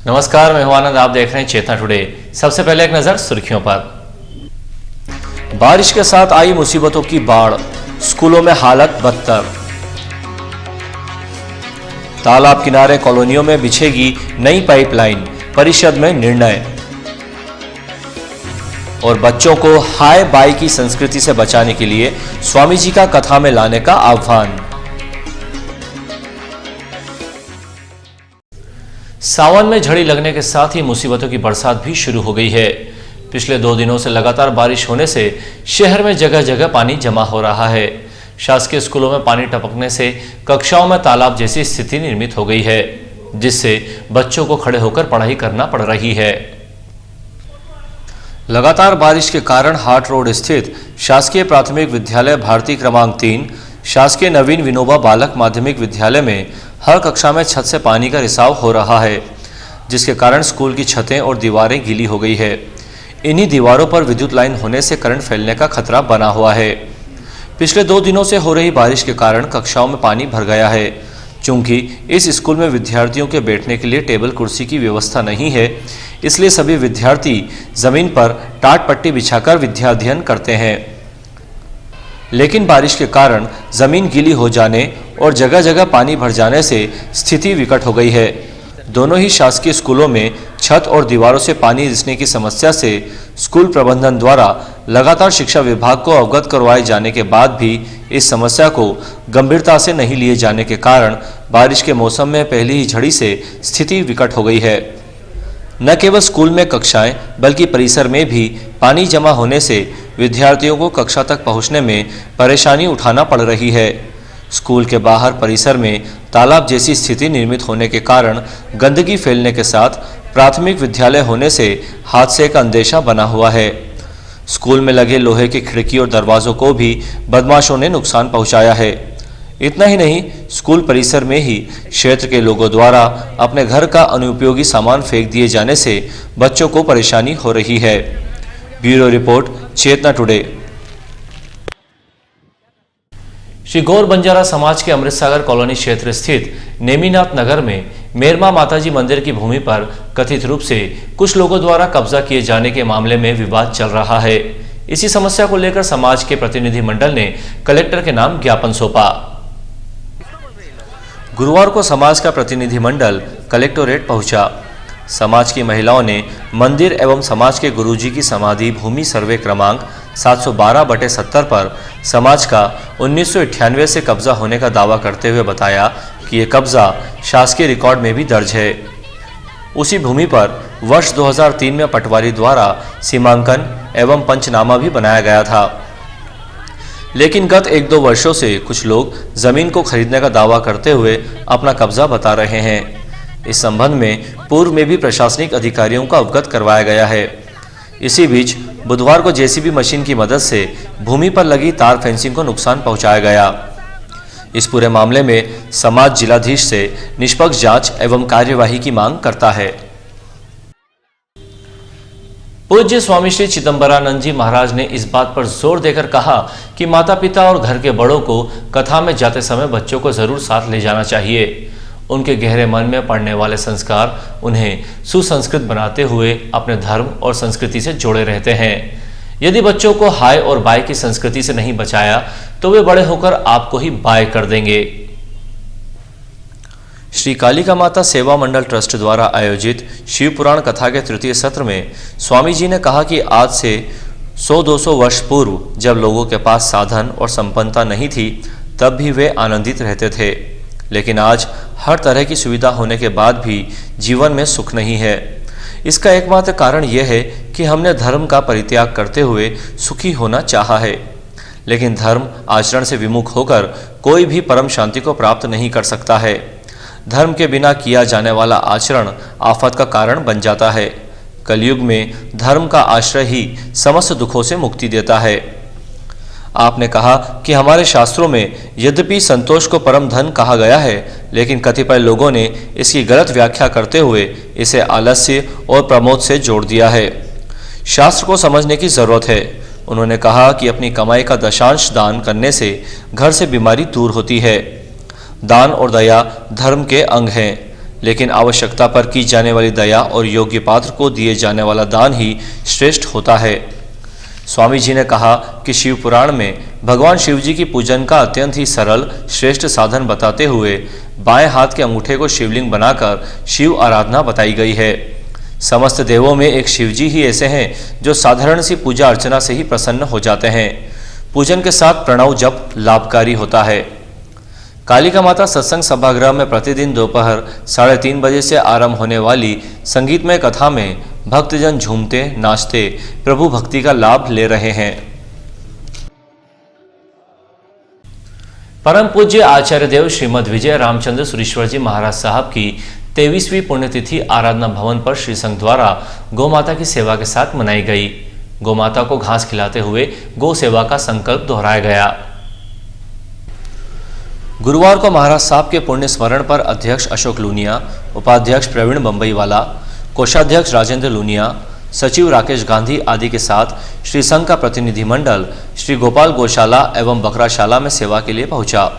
नमस्कार, मैं हूं आनंद। आप देख रहे हैं चेतना टुडे। सबसे पहले एक नजर सुर्खियों पर। बारिश के साथ आई मुसीबतों की बाढ़, स्कूलों में हालत बदतर। तालाब किनारे कॉलोनियों में बिछेगी नई पाइपलाइन, परिषद में निर्णय। और बच्चों को हाय बाय की संस्कृति से बचाने के लिए स्वामी जी का कथा में लाने का आह्वान। सावन में झड़ी लगने के साथ ही मुसीबतों की बरसात भी शुरू हो गई है। पिछले 2 दिनों से लगातार बारिश होने से शहर में जगह जगह पानी जमा हो रहा है। शासकीय स्कूलों में पानी टपकने से कक्षाओं में तालाब जैसी स्थिति निर्मित हो गई है, जिससे बच्चों को खड़े होकर पढ़ाई करना पड़ रही है। लगातार बारिश के कारण हाट रोड स्थित शासकीय प्राथमिक विद्यालय भारती क्रमांक 3, शासकीय नवीन विनोबा बालक माध्यमिक विद्यालय में हर कक्षा में छत से पानी का रिसाव हो रहा है, जिसके कारण स्कूल की छतें और दीवारें गीली हो गई है। इन्हीं दीवारों पर विद्युत लाइन होने से करंट फैलने का खतरा बना हुआ है। पिछले 2 दिनों से हो रही बारिश के कारण कक्षाओं में पानी भर गया है। चूंकि इस स्कूल में विद्यार्थियों के बैठने के लिए टेबल कुर्सी की व्यवस्था नहीं है, इसलिए सभी विद्यार्थी जमीन पर टाट पट्टी बिछाकर विद्याध्ययन करते हैं। लेकिन बारिश के कारण जमीन गीली हो जाने और जगह जगह पानी भर जाने से स्थिति विकट हो गई है। दोनों ही शासकीय स्कूलों में छत और दीवारों से पानी रिसने की समस्या से स्कूल प्रबंधन द्वारा लगातार शिक्षा विभाग को अवगत करवाए जाने के बाद भी इस समस्या को गंभीरता से नहीं लिए जाने के कारण बारिश के मौसम में पहली ही झड़ी से स्थिति विकट हो गई है। न केवल स्कूल में कक्षाएं बल्कि परिसर में भी पानी जमा होने से विद्यार्थियों को कक्षा तक पहुंचने में परेशानी उठाना पड़ रही है। स्कूल के बाहर परिसर में तालाब जैसी स्थिति निर्मित होने के कारण गंदगी फैलने के साथ प्राथमिक विद्यालय होने से हादसे का अंदेशा बना हुआ है। स्कूल में लगे लोहे की खिड़की और दरवाजों को भी बदमाशों ने नुकसान पहुंचाया है। इतना ही नहीं, स्कूल परिसर में ही क्षेत्र के लोगों द्वारा अपने घर का अनुपयोगी सामान फेंक दिए जाने से बच्चों को परेशानी हो रही है। ब्यूरो रिपोर्ट, चेतना टुडे। श्री गौर बंजारा समाज के अमृतसागर कॉलोनी क्षेत्र स्थित नेमीनाथ नगर में मेरमा माताजी मंदिर की भूमि पर कथित रूप से कुछ लोगों द्वारा कब्जा किए जाने के मामले में विवाद चल रहा है। इसी समस्या को लेकर समाज के प्रतिनिधि मंडल ने कलेक्टर के नाम ज्ञापन सौंपा। गुरुवार को समाज का प्रतिनिधि मंडल कलेक्टोरेट पहुंचा। समाज की महिलाओं ने मंदिर एवं समाज के गुरुजी की समाधि भूमि सर्वे क्रमांक 712/70 पर समाज का 1998 से कब्जा होने का दावा करते हुए बताया कि यह कब्जा शासकीय रिकॉर्ड में भी दर्ज है। उसी भूमि पर वर्ष 2003 में पटवारी द्वारा सीमांकन एवं पंचनामा भी बनाया गया था। लेकिन गत 1-2 वर्षों से कुछ लोग जमीन को खरीदने का दावा करते हुए अपना कब्जा बता रहे हैं। इस संबंध में पूर्व में भी प्रशासनिक अधिकारियों को अवगत करवाया गया है। इसी बीच बुधवार को जेसीबी मशीन की मदद से भूमि पर लगी तार फेंसिंग को नुकसान पहुंचाया गया। इस पूरे मामले में समाज जिलाधीश से निष्पक्ष जांच एवं कार्यवाही की मांग करता है। पूज्य स्वामी श्री चिदंबरानंद जी महाराज ने इस बात पर जोर देकर कहा कि माता पिता और घर के बड़ों को कथा में जाते समय बच्चों को जरूर साथ ले जाना चाहिए। उनके गहरे मन में पड़ने वाले संस्कार उन्हें सुसंस्कृत बनाते हुए अपने धर्म और संस्कृति से जोड़े रहते हैं। यदि बच्चों को हाय और बाय की संस्कृति से नहीं बचाया तो वे बड़े होकर आपको ही बाय कर देंगे। श्री कालिका माता सेवा मंडल ट्रस्ट द्वारा आयोजित शिव पुराण कथा के तृतीय सत्र में स्वामी जी ने कहा कि आज से 100-200 वर्ष पूर्व जब लोगों के पास साधन और संपन्नता नहीं थी, तब भी वे आनंदित रहते थे। लेकिन आज हर तरह की सुविधा होने के बाद भी जीवन में सुख नहीं है। इसका एकमात्र कारण यह है कि हमने धर्म का परित्याग करते हुए सुखी होना चाहा है। लेकिन धर्म आचरण से विमुख होकर कोई भी परम शांति को प्राप्त नहीं कर सकता है। धर्म के बिना किया जाने वाला आचरण आफत का कारण बन जाता है। कलयुग में धर्म का आश्रय ही समस्त दुखों से मुक्ति देता है। आपने कहा कि हमारे शास्त्रों में यद्यपि संतोष को परम धन कहा गया है, लेकिन कतिपय लोगों ने इसकी गलत व्याख्या करते हुए इसे आलस्य और प्रमोद से जोड़ दिया है। शास्त्र को समझने की जरूरत है। उन्होंने कहा कि अपनी कमाई का दशांश दान करने से घर से बीमारी दूर होती है। दान और दया धर्म के अंग हैं, लेकिन आवश्यकता पर की जाने वाली दया और योग्य पात्र को दिए जाने वाला दान ही श्रेष्ठ होता है। स्वामी जी ने कहा कि शिव पुराण में भगवान शिव जी की पूजन का अत्यंत ही सरल श्रेष्ठ साधन बताते हुए बाएं हाथ के अंगूठे को शिवलिंग बनाकर शिव आराधना बताई गई है। समस्त देवों में एक शिव जी ही ऐसे हैं जो साधारण सी पूजा अर्चना से ही प्रसन्न हो जाते हैं। पूजन के साथ प्रणव जप लाभकारी होता है। कालिका माता सत्संग सभागृह में प्रतिदिन दोपहर 3:30 बजे से आरंभ होने वाली संगीतमय कथा में भक्तजन झूमते नाचते प्रभु भक्ति का लाभ ले रहे हैं। परम पूज्य आचार्य देव श्रीमद विजय रामचंद्र सुरेश्वर जी महाराज साहब की 23वीं पुण्यतिथि आराधना भवन पर श्री संघ द्वारा गौ माता की सेवा के साथ मनाई गई। गौ माता को घास खिलाते हुए गौ सेवा का संकल्प दोहराया गया। गुरुवार को महाराज साहब के पुण्य स्मरण पर अध्यक्ष अशोक लूनिया, उपाध्यक्ष प्रवीण बंबईवाला, कोषाध्यक्ष राजेंद्र लूनिया, सचिव राकेश गांधी आदि के साथ श्री संघ का प्रतिनिधिमंडल श्री गोपाल गौशाला एवं बकराशाला में सेवा के लिए पहुंचा।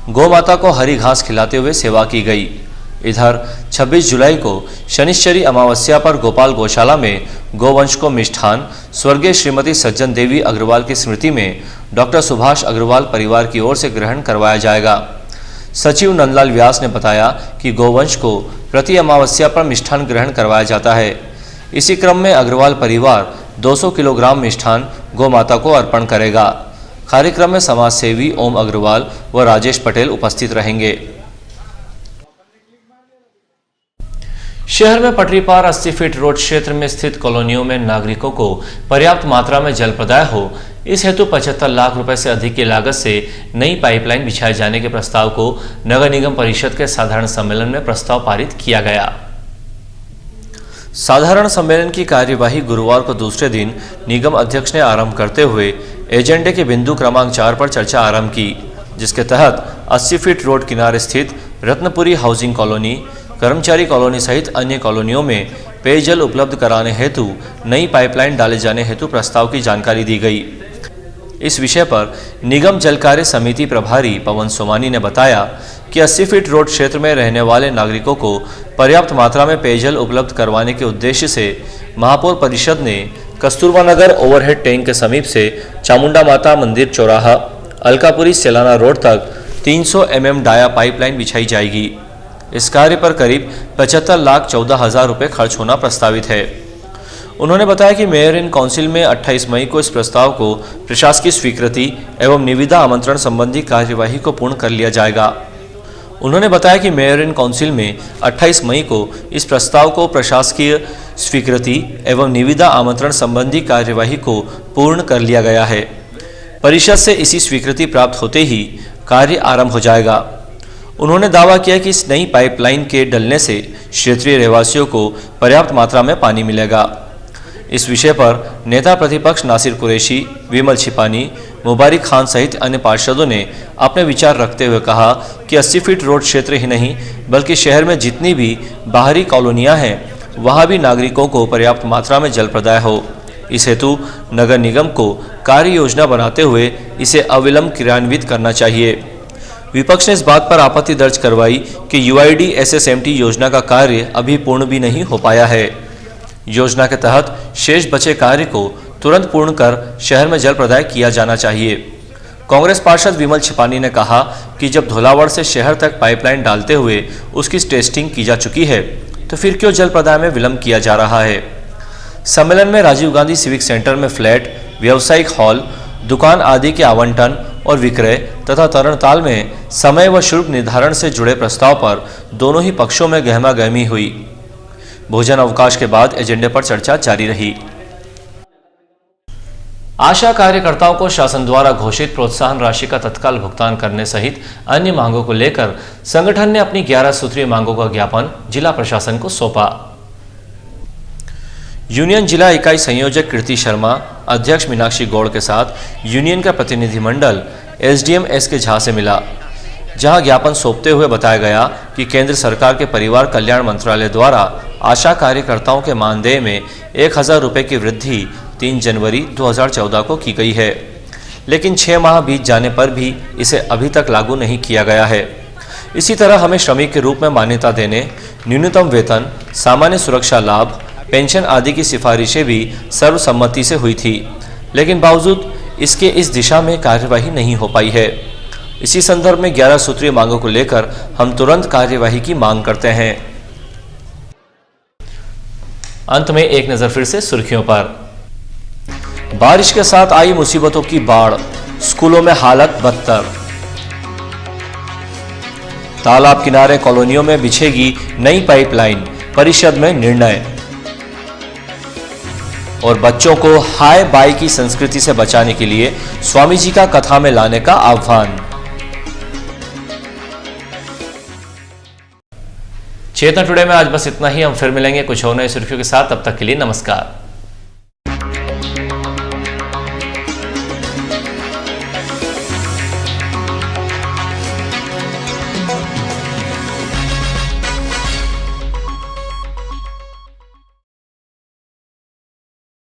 गौ माता को हरी घास खिलाते हुए सेवा की गई। इधर 26 जुलाई को शनिश्चरी अमावस्या पर गोपाल गौशाला में गोवंश को मिष्ठान स्वर्गीय श्रीमती सज्जन देवी अग्रवाल की स्मृति में डॉक्टर सुभाष अग्रवाल परिवार की ओर से ग्रहण करवाया जाएगा। सचिव नंदलाल व्यास ने बताया कि गोवंश को प्रति अमावस्या पर मिष्ठान ग्रहण करवाया जाता है। इसी क्रम में अग्रवाल परिवार 200 किलोग्राम मिष्ठान गौ माता को अर्पण करेगा। कार्यक्रम में समाज सेवी ओम अग्रवाल व राजेश पटेल उपस्थित रहेंगे। शहर में पटरी पार 80 फीट रोड क्षेत्र में स्थित कॉलोनियों में नागरिकों को पर्याप्त मात्रा में जल प्रदाय हो, इस हेतु 75 लाख रुपए से अधिक की लागत से नई पाइपलाइन बिछाए जाने के प्रस्ताव को नगर निगम परिषद के साधारण सम्मेलन में प्रस्ताव पारित किया गया। साधारण सम्मेलन की कार्यवाही गुरुवार को दूसरे दिन निगम अध्यक्ष ने आरंभ करते हुए एजेंडे के बिंदु क्रमांक 4 पर चर्चा आरंभ की, जिसके तहत 80 फीट रोड किनारे स्थित रत्नपुरी हाउसिंग कॉलोनी, कर्मचारी कॉलोनी सहित अन्य कॉलोनियों में पेयजल उपलब्ध कराने हेतु नई पाइपलाइन डाले जाने हेतु प्रस्ताव की जानकारी दी गई। इस विषय पर निगम जल कार्य समिति प्रभारी पवन सोमानी ने बताया कि 80 फीट रोड क्षेत्र में रहने वाले नागरिकों को पर्याप्त मात्रा में पेयजल उपलब्ध करवाने के उद्देश्य से महापौर परिषद ने कस्तूरबा नगर ओवरहेड टैंक के समीप से चामुंडा माता मंदिर चौराहा अलकापुरी सेलाना रोड तक 300 mm डाया पाइपलाइन बिछाई जाएगी। इस कार्य पर करीब 75,14,000 रुपये खर्च होना प्रस्तावित है। उन्होंने बताया कि मेयर इन काउंसिल में 28 मई को इस प्रस्ताव को प्रशासकीय स्वीकृति एवं निविदा आमंत्रण संबंधी कार्यवाही को पूर्ण कर लिया जाएगा। उन्होंने बताया कि मेयर इन काउंसिल में 28 मई को इस प्रस्ताव को प्रशासकीय स्वीकृति एवं निविदा आमंत्रण संबंधी कार्यवाही को पूर्ण कर लिया गया है। परिषद से इसी स्वीकृति प्राप्त होते ही कार्य आरंभ हो जाएगा। उन्होंने दावा किया कि इस नई पाइपलाइन के डलने से क्षेत्रीय रहवासियों को पर्याप्त मात्रा में पानी मिलेगा। इस विषय पर नेता प्रतिपक्ष नासिर कुरैशी, विमल छिपानी, मुबारिक खान सहित अन्य पार्षदों ने अपने विचार रखते हुए कहा कि 80 फीट रोड क्षेत्र ही नहीं बल्कि शहर में जितनी भी बाहरी कॉलोनियां हैं वहां भी नागरिकों को पर्याप्त मात्रा में जल प्रदाय हो। इस हेतु नगर निगम को कार्य योजना बनाते हुए इसे अविलंब क्रियान्वित करना चाहिए। विपक्ष ने इस बात पर आपत्ति दर्ज करवाई कि यूआईडी एसएसएमटी योजना का कार्य अभी पूर्ण भी नहीं हो पाया है। योजना के तहत शेष बचे कार्य को तुरंत पूर्ण कर शहर में जल प्रदाय किया जाना चाहिए। कांग्रेस पार्षद विमल छिपानी ने कहा कि जब धोलावड़ से शहर तक पाइपलाइन डालते हुए उसकी टेस्टिंग की जा चुकी है तो फिर क्यों जल प्रदाय में विलंब किया जा रहा है। सम्मेलन में राजीव गांधी सिविक सेंटर में फ्लैट, व्यावसायिक हॉल, दुकान आदि के आवंटन और विक्रय तथा तरणताल में समय व शुल्क निर्धारण से जुड़े प्रस्ताव पर दोनों ही पक्षों में गहमागहमी हुई। भोजन अवकाश के बाद एजेंडे पर चर्चा जारी रही। आशा कार्यकर्ताओं को शासन द्वारा घोषित प्रोत्साहन राशि का तत्काल भुगतान करने सहित अन्य मांगों को लेकर संगठन ने अपनी 11 सूत्रीय मांगों का ज्ञापन जिला प्रशासन को सौंपा। यूनियन जिला इकाई संयोजक कीर्ति शर्मा, अध्यक्ष मीनाक्षी गौड़ के साथ यूनियन का प्रतिनिधिमंडल एसडीएम एसके झा से मिला, जहां ज्ञापन सौंपते हुए बताया गया कि केंद्र सरकार के परिवार कल्याण मंत्रालय द्वारा आशा कार्यकर्ताओं के मानदेय में 1000 रुपये की वृद्धि 3 जनवरी 2014 को की गई है, लेकिन 6 माह बीत जाने पर भी इसे अभी तक लागू नहीं किया गया है। इसी तरह हमें श्रमिक के रूप में मान्यता देने, न्यूनतम वेतन, सामान्य सुरक्षा लाभ, पेंशन आदि की सिफारिशें भी सर्वसम्मति से हुई थी, लेकिन बावजूद इसके इस दिशा में कार्यवाही नहीं हो पाई है। इसी संदर्भ में 11 सूत्रीय मांगों को लेकर हम तुरंत कार्यवाही की मांग करते हैं। अंत में एक नजर फिर से सुर्खियों पर। बारिश के साथ आई मुसीबतों की बाढ़, स्कूलों में हालत बदतर। तालाब किनारे कॉलोनियों में बिछेगी नई पाइपलाइन, परिषद में निर्णय। और बच्चों को हाय बाय की संस्कृति से बचाने के लिए स्वामी जी का कथा में लाने का आह्वान। चेतना टुडे में आज बस इतना ही। हम फिर मिलेंगे कुछ और नई सुर्खियों के साथ। तब तक के लिए नमस्कार।